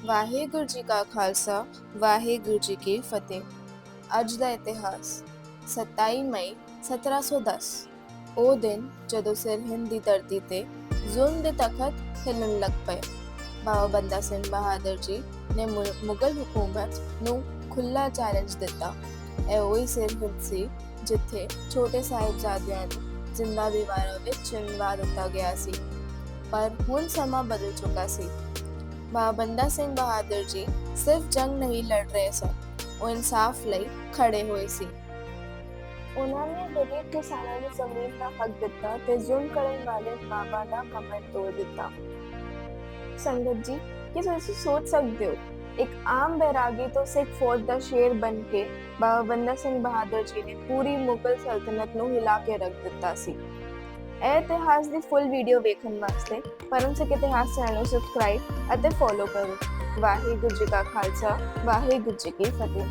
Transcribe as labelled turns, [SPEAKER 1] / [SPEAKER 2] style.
[SPEAKER 1] ਵਾਹਿਗੁਰੂ ਜੀ ਕਾ ਖਾਲਸਾ ਵਾਹਿਗੁਰੂ ਜੀ ਕੀ ਫਤਿਹ। ਅੱਜ ਦਾ ਇਤਿਹਾਸ 27 ਮਈ 1710। ਉਹ ਦਿਨ ਜਦੋਂ ਸਰਹਿੰਦ ਦੀ ਧਰਤੀ ਤੇ ਜ਼ੁਲਮ ਦੇ ਤਖਤ ਹਿੱਲਣ ਲੱਗ ਪਏ। ਬਾਬਾ ਬੰਦਾ ਸਿੰਘ ਬਹਾਦਰ ਜੀ ਨੇ ਮੁਗਲ ਹਕੂਮਤ ਨੂੰ ਖੁੱਲ੍ਹਾ ਚੈਲੰਜ ਦਿੱਤਾ। ਇਹ ਉਹੀ ਸਰਹਿੰਦ ਸੀ ਜਿੱਥੇ ਛੋਟੇ ਸਾਹਿਬਜ਼ਾਦਿਆਂ ਨੂੰ ਜ਼ਿੰਦਾ ਦੀਵਾਰਾਂ ਵਿੱਚ ਚਿਣਵਾ ਦਿੱਤਾ ਗਿਆ ਸੀ। ਪਰ ਹੁਣ ਸਮਾਂ ਬਦਲ ਚੁੱਕਾ ਸੀ। ਬਾਬਾ ਬੰਦਾ ਸਿੰਘ ਬਹਾਦਰ ਜੀ ਸਿਰਫ ਜੰਗ ਨਹੀਂ ਲੜ ਰਹੇ ਸਨ, ਉਹ ਇਨਸਾਫ ਲਈ ਖੜੇ ਹੋਏ ਸੀ। ਉਹਨਾਂ ਨੇ ਗਰੀਬ ਕਿਸਾਨਾਂ ਨੂੰ ਜ਼ਮੀਨ ਦਾ ਹੱਕ ਦਿੱਤਾ ਤੇ ਜ਼ੁਲਮ ਕਰਨ ਵਾਲੇ ਬਾਬਾ ਦਾ ਕਮਰ ਤੋੜ ਦਿੱਤਾ। ਸੰਗਤ ਜੀ, ਕੀ ਤੁਸੀਂ ਸੋਚ ਸਕਦੇ ਹੋ, ਇੱਕ ਆਮ ਬੈਰਾਗੀ ਤੋਂ ਸਿੱਖ ਫੌਜ ਦਾ ਸ਼ੇਰ ਬਣ ਕੇ ਬਾਬਾ ਬੰਦਾ ਸਿੰਘ ਬਹਾਦਰ ਜੀ ਨੇ ਪੂਰੀ ਮੁਗਲ ਸਲਤਨਤ ਨੂੰ ਹਿਲਾ ਕੇ ਰੱਖ ਦਿੱਤਾ ਸੀ। ਇਹ ਇਤਿਹਾਸ ਦੀ ਫੁੱਲ ਵੀਡੀਓ ਵੇਖਣ ਵਾਸਤੇ ਪਰਮ ਸਿੱਖ ਇਤਿਹਾਸ ਚੈਨਲ ਨੂੰ ਸਬਸਕ੍ਰਾਈਬ ਅਤੇ ਫੋਲੋ ਕਰੋ। ਵਾਹਿਗੁਰੂ ਜੀ ਕਾ ਖਾਲਸਾ ਵਾਹਿਗੁਰੂ ਜੀ ਕੀ ਫਤਿਹ।